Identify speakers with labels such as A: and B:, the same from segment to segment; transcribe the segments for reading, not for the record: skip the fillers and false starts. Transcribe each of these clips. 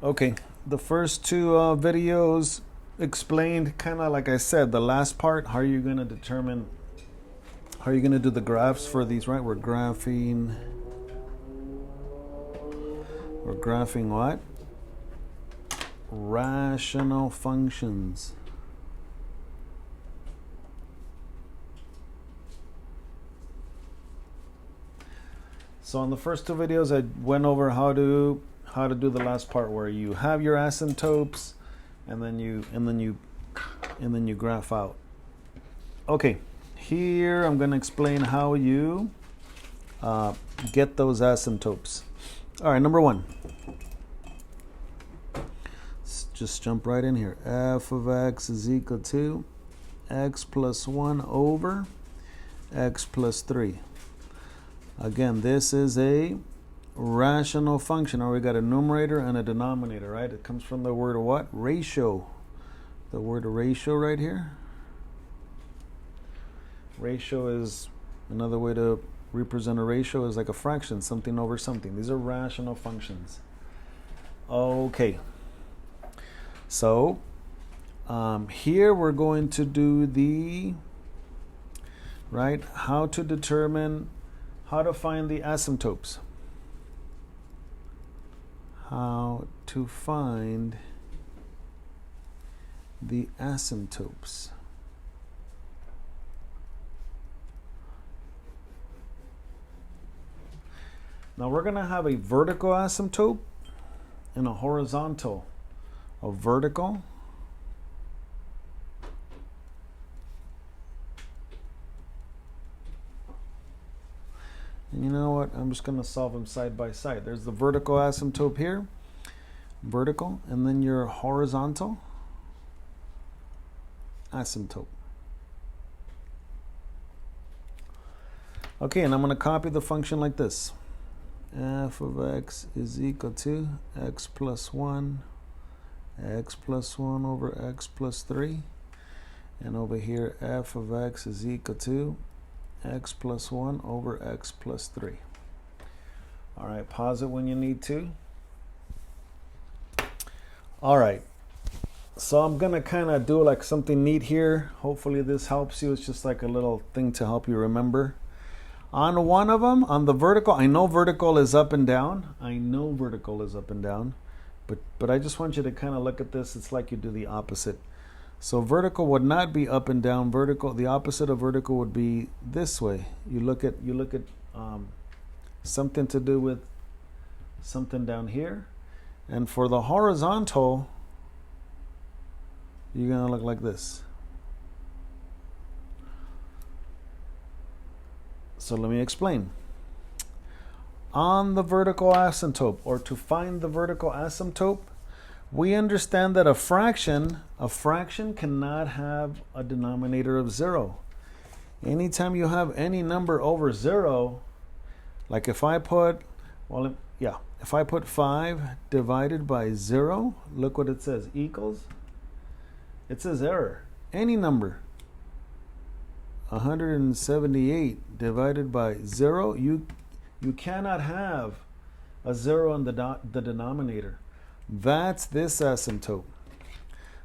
A: Okay, the first two videos explained kind of like I said, the last part, how are you going to determine, how are you going to do the graphs for these, right? We're graphing what? Rational functions. So in the first two videos, I went over how to do the last part where you have your asymptotes and then you graph out. Okay, here I'm going to explain how you get those asymptotes. All right, number one. Let's just jump right in here. F of x is equal to x plus 1 over x plus 3. Again, this is a rational function, or we got a numerator and a denominator, right? It comes from the word of what? Ratio. The word ratio right here. Ratio is another way to represent a ratio is like a fraction, something over something. These are rational functions. Okay. So here we're going to do the, right, how to determine, how to find the asymptotes. How to find the asymptotes. Now we're going to have a vertical asymptote and a horizontal. A vertical and you know what? I'm just going to solve them side by side. There's the vertical asymptote here. Vertical, and then your horizontal asymptote. Okay, and I'm going to copy the function like this. F of x is equal to x plus 1 over x plus 3. And over here, f of x is equal to x plus 1 over x plus 3. All right, pause it when you need to. All right, so I'm going to kind of do like something neat here. Hopefully this helps you. It's just like a little thing to help you remember. On one of them, on the vertical, I know vertical is up and down. But I just want you to kind of look at this. It's like you do the opposite. So vertical would not be up and down. Vertical, the opposite of vertical would be this way. You look at something to do with something down here. And for the horizontal, you're going to look like this. So let me explain. On the vertical asymptote, or to find the vertical asymptote, we understand that a fraction cannot have a denominator of 0. Anytime you have any number over 0, like if I put, if I put 5 divided by 0, look what it says, equals. It says error. Any number. 178 divided by 0, you cannot have a 0 in the denominator. That's this asymptote.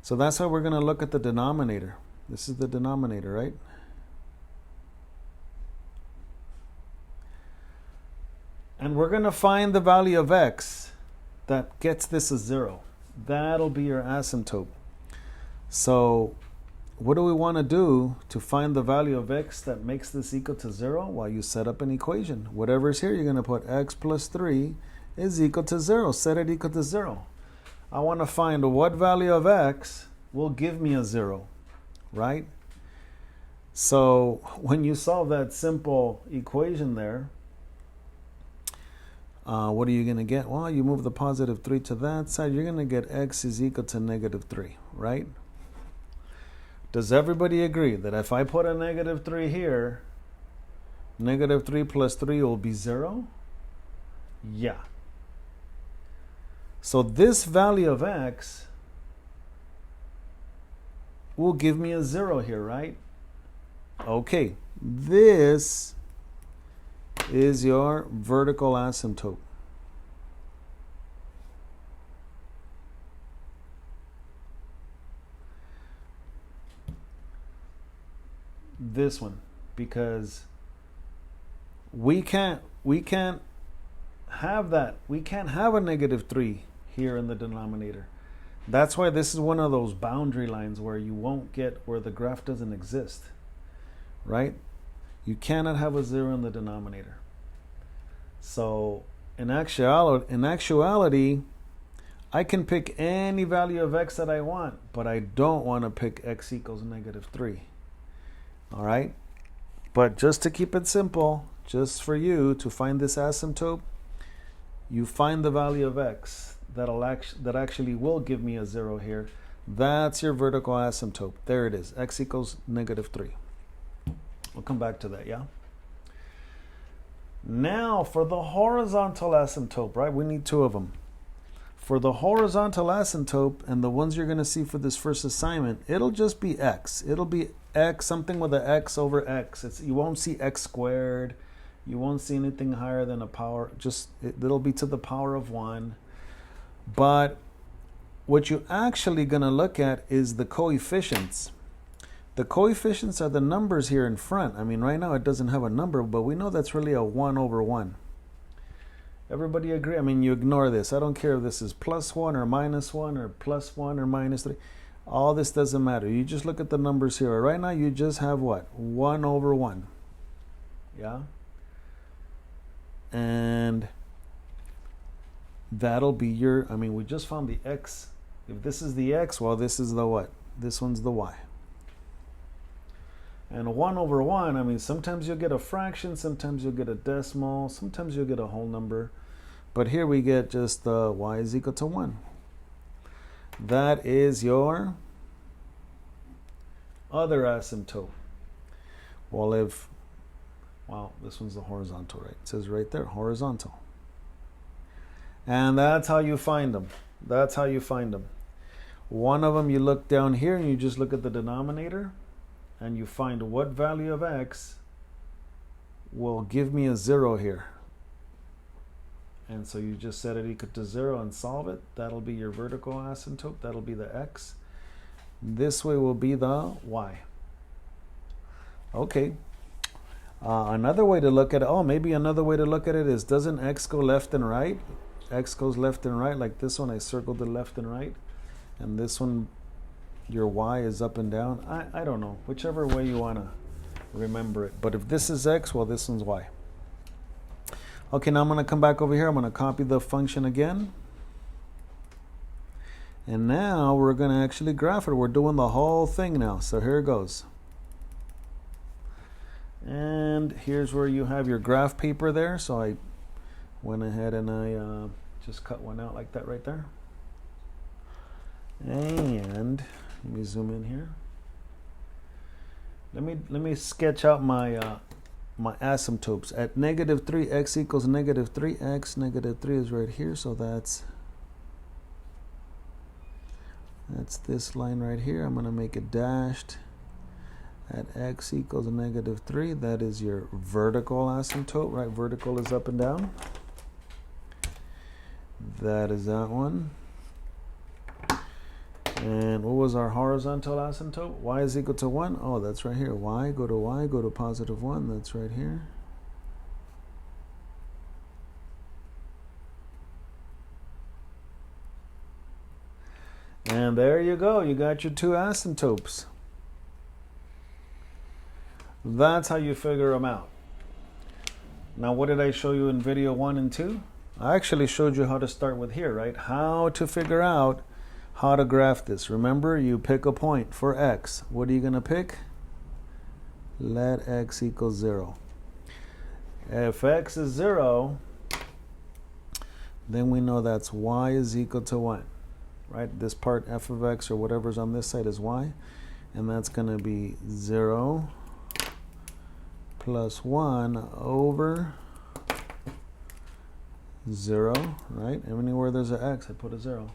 A: So that's how we're going to look at the denominator. This is the denominator, right? And we're going to find the value of x that gets this as 0. That'll be your asymptote. So what do we want to do to find the value of x that makes this equal to 0? Well, you set up an equation. Whatever's here, you're going to put x plus 3 is equal to 0. Set it equal to 0. I want to find what value of x will give me a 0, right? So when you solve that simple equation there, what are you going to get? Well, you move the positive 3 to that side. You're going to get x is equal to negative 3, right? Does everybody agree that if I put a negative 3 here, negative 3 plus 3 will be 0? Yeah. So this value of x will give me a 0 here, right? Okay, this is your vertical asymptote. this one, because we can't have that. We can't have a -3 here in the denominator. That's why this is one of those boundary lines where you won't get, where the graph doesn't exist, right? You cannot have a 0 in the denominator. So in actuality, I can pick any value of x that I want, but I don't want to pick x equals -3. All right? But just to keep it simple, just for you to find this asymptote, you find the value of x that actually will give me a 0 here. That's your vertical asymptote. There it is, x equals -3. We'll come back to that, yeah? Now for the horizontal asymptote, right? We need 2 of them. For the horizontal asymptote, and the ones you're going to see for this first assignment, it'll just be x. It'll be x, something with an x over x. You won't see x squared. You won't see anything higher than a power. It'll be to the power of 1. But what you're actually going to look at is the coefficients. The coefficients are the numbers here in front. I mean, right now it doesn't have a number, but we know that's really a 1 over 1. Everybody agree? I mean, you ignore this. I don't care if this is +1 or -1 or +1 or -3. All this doesn't matter. You just look at the numbers here. Right now you just have what? 1 over 1. Yeah? And that'll be your, I mean, we just found the x. If this is the x, well, this is the what? This one's the y. And 1 over 1, I mean, sometimes you'll get a fraction, sometimes you'll get a decimal, sometimes you'll get a whole number. But here we get just y is equal to 1. That is your other asymptote. Well, this one's the horizontal, right? It says right there, horizontal. And that's how you find them. That's how you find them. One of them, you look down here and you just look at the denominator and you find what value of x will give me a 0 here. And so you just set it equal to 0 and solve it. That'll be your vertical asymptote. That'll be the x. This way will be the y. Okay. Another way to look at it, maybe another way to look at it is, doesn't x go left and right? X goes left and right, like this one, I circled the left and right. And this one, your y is up and down. I don't know, whichever way you want to remember it. But if this is x, well, this one's y. Okay, now I'm going to come back over here. I'm going to copy the function again. And now we're going to actually graph it. We're doing the whole thing now. So here it goes. And here's where you have your graph paper there. So I went ahead and I just cut one out like that right there. And let me zoom in here. Let me sketch out my my asymptotes. At -3, x equals -3. X, -3 is right here. So that's this line right here. I'm going to make it dashed. At x equals -3, that is your vertical asymptote, right? Vertical is up and down. That is that one. And what was our horizontal asymptote? Y is equal to 1. Oh, that's right here. Y, go to +1. That's right here. And there you go. You got your 2 asymptotes. That's how you figure them out. Now, what did I show you in video 1 and 2? I actually showed you how to start with here, right? How to figure out how to graph this. Remember, you pick a point for x. What are you going to pick? Let x equal 0. If x is 0, then we know that's y is equal to 1. Right? This part, f of x or whatever's on this side is y. And that's going to be 0 plus 1 over 0, right? Anywhere there's an x, I put a 0.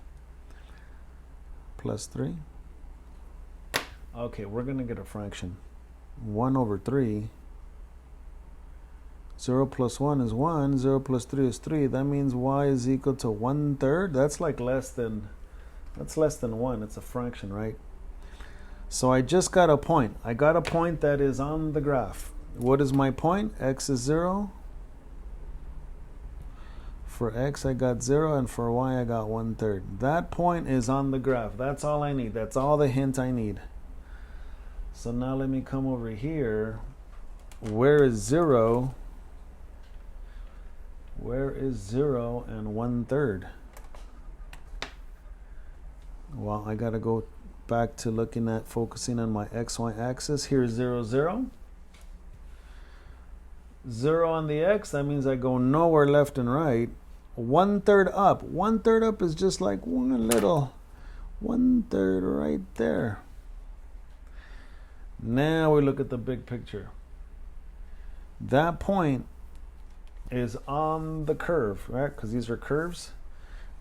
A: Plus 3. Okay, we're going to get a fraction. 1 over 3. 0 plus 1 is 1. 0 plus 3 is 3. That means y is equal to 1/3. That's like less than 1. It's a fraction, right? So I just got a point. I got a point that is on the graph. What is my point? X is 0. For X I got 0, and for Y I got 1/3. That point is on the graph. That's all I need. That's all the hint I need. So now let me come over here. Where is 0? Where is 0 and 1/3? Well, I gotta go back to looking at focusing on my XY axis. Here's 0, 0. 0 on the X, that means I go nowhere left and right. 1/3 up. 1/3 up is just like one little 1/3 right there. Now we look at the big picture. That point is on the curve, right? Because these are curves.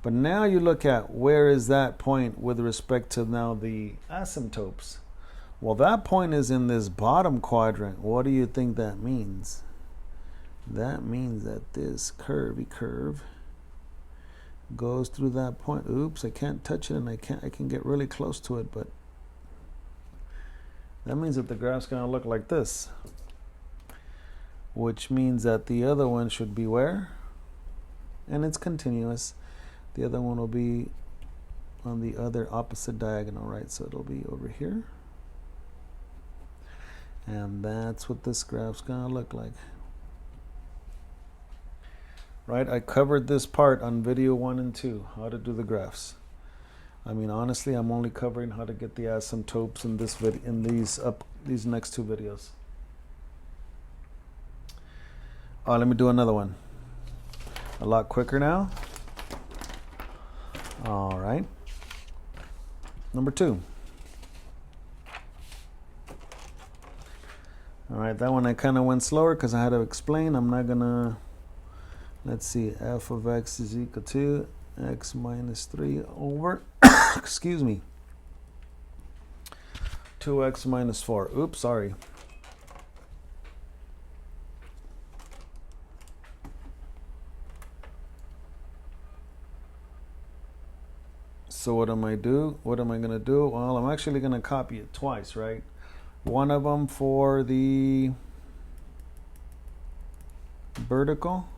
A: But now you look at where is that point with respect to now the asymptotes. Well, that point is in this bottom quadrant. What do you think that means? That means that this curvy curve goes through that point. Oops, I can't touch it, and I can get really close to it, but that means that the graph's going to look like this, which means that the other one should be where? And it's continuous. The other one will be on the other opposite diagonal, right? So it'll be over here. And that's what this graph's going to look like. Right? I covered this part on video 1 and 2, how to do the graphs. I mean, honestly, I'm only covering how to get the asymptotes in this video, in these next 2 videos. Let me do another one. A lot quicker now. All right. Number 2. All right, that one I kind of went slower because I had to explain. I'm not gonna. Let's see. F of x is equal to x minus 3 over. Excuse me. 2x minus 4. Oops, sorry. So what am I do? What am I going to do? Well, I'm actually going to copy it twice, right? One of them for the vertical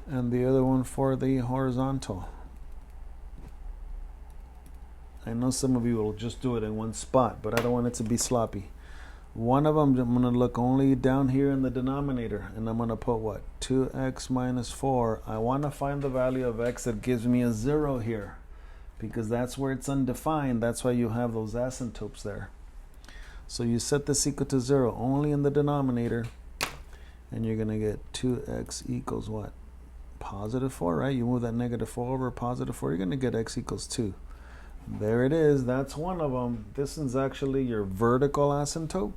A: and the other one for the horizontal. I know some of you will just do it in one spot, but I don't want it to be sloppy. One of them, I'm going to look only down here in the denominator, and I'm going to put what? 2x minus 4. I want to find the value of x that gives me a 0 here, because that's where it's undefined. That's why you have those asymptotes there. So you set this equal to 0 only in the denominator, and you're going to get 2x equals what? Positive 4, right? You move that negative 4 over positive 4, you're going to get x equals 2. There it is. That's one of them. This is actually your vertical asymptote.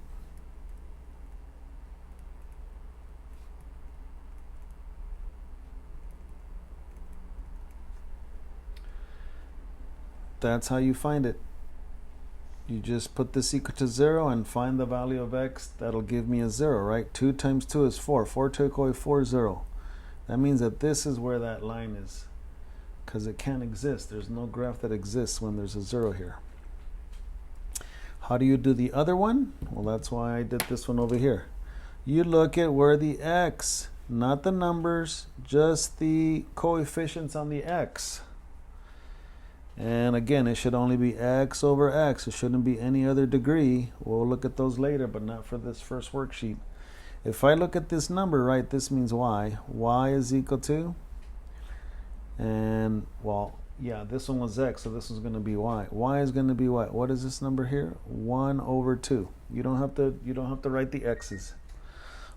A: That's how you find it. You just put this equal to 0 and find the value of x. That'll give me a 0, right? 2 times 2 is 4. 4 take away 4 is 0. That means that this is where that line is, because it can't exist. There's no graph that exists when there's a 0 here. How do you do the other one? Well, that's why I did this one over here. You look at where the x, not the numbers, just the coefficients on the x. And again, it should only be x over x. It shouldn't be any other degree. We'll look at those later, but not for this first worksheet. If I look at this number, right, this means y. Y is equal to, and well, yeah, this one was x, so this is going to be y. Y is going to be what? What is this number here? 1 over 2. You don't have to write the x's.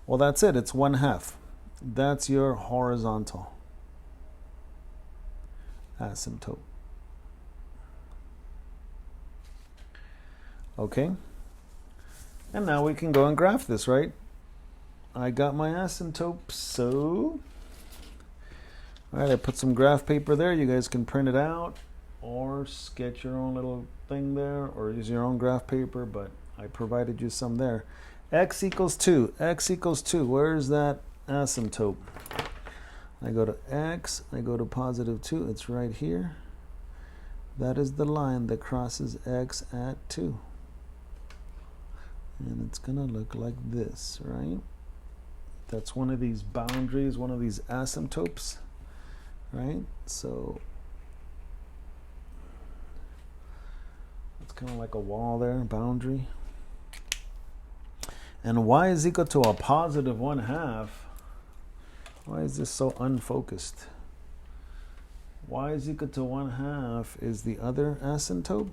A: Well, that's it. It's 1/2. That's your horizontal asymptote. Okay. And now we can go and graph this, right? I got my asymptote, so all right, I put some graph paper there. You guys can print it out or sketch your own little thing there or use your own graph paper, but I provided you some there. X equals 2. X equals 2. Where's that asymptote? I go to x, I go to positive 2. It's right here. That is the line that crosses x at 2. And it's going to look like this, right? That's one of these boundaries, one of these asymptotes, right? So it's kind of like a wall there, boundary. And y is equal to a positive 1/2. Why is this so unfocused? Y is equal to 1/2 is the other asymptote?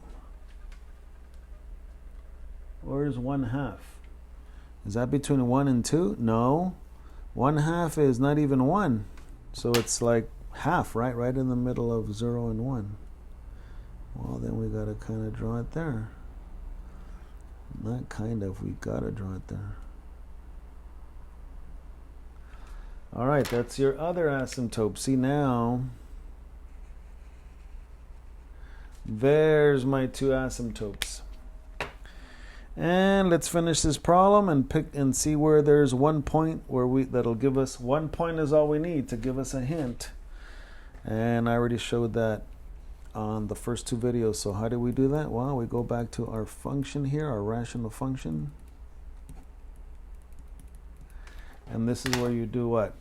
A: Or is 1/2? Is that between 1 and 2? No. 1/2 is not even 1. So it's like half, right? Right in the middle of 0 and 1. Well, then we got to kind of draw it there. Not kind of, we got to draw it there. All right, that's your other asymptote. See now, there's my two asymptotes. And let's finish this problem and pick and see where there's one point where that'll give us 1 point is all we need to give us a hint. And I already showed that on the first two videos. So how do we do that? Well, we go back to our function here, our rational function. And this is where you do what?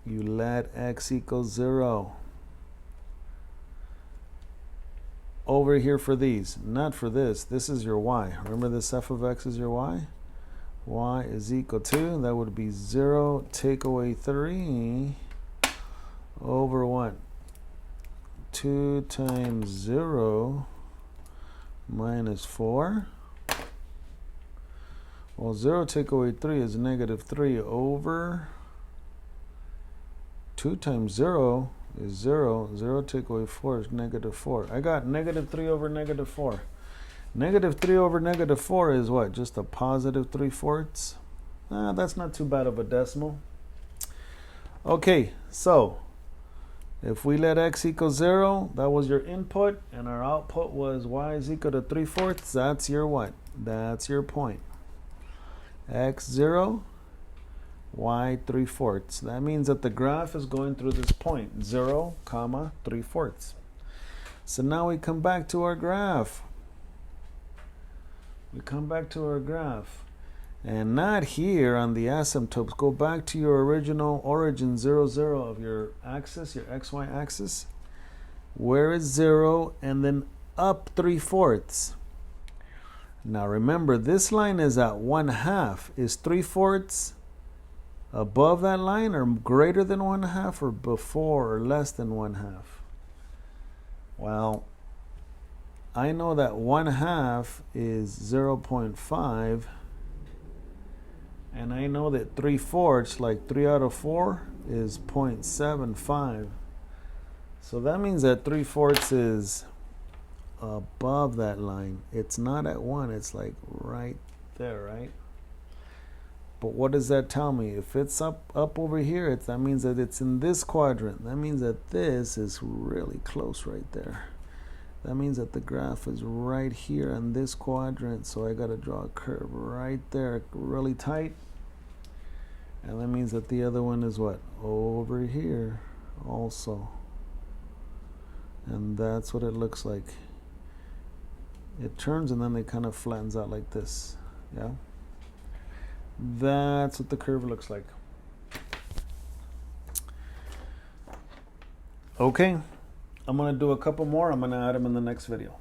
A: You let x equals 0. Over here for these, not for this. This is your y. Remember this f of x is your y? Y is equal to, that would be 0 take away 3 over 1. 2 times 0 minus 4. Well, 0 take away 3 is negative 3 over 2 times 0 is 0. 0 take away 4 is negative 4. I got negative 3 over negative 4. Negative 3 over negative 4 is what? Just a positive 3/4? That's not too bad of a decimal. Okay, so if we let x equal 0, that was your input, and our output was y is equal to 3/4. That's your what? That's your point. X 0, y 3/4. That means that the graph is going through this point, 0, 3/4. So now we come back to our graph. We come back to our graph. And not here on the asymptotes. Go back to your original origin 0, 0 of your axis, your xy axis. Where is 0 and then up 3/4. Now remember, this line is at 1/2. Is 3/4 above that line or greater than 1/2 or before or less than 1/2? Well, I know that 1/2 is 0.5, and I know that 3/4, like 3 out of 4, is 0.75. So that means that 3/4 is above that line. It's not at 1, it's like right there, right? But what does that tell me? If it's up over here, that means that it's in this quadrant. That means that this is really close right there. That means that the graph is right here in this quadrant. So I got to draw a curve right there, really tight. And that means that the other one is what? Over here also. And that's what it looks like. It turns and then it kind of flattens out like this. Yeah? That's what the curve looks like. Okay, I'm going to do a couple more. I'm going to add them in the next video.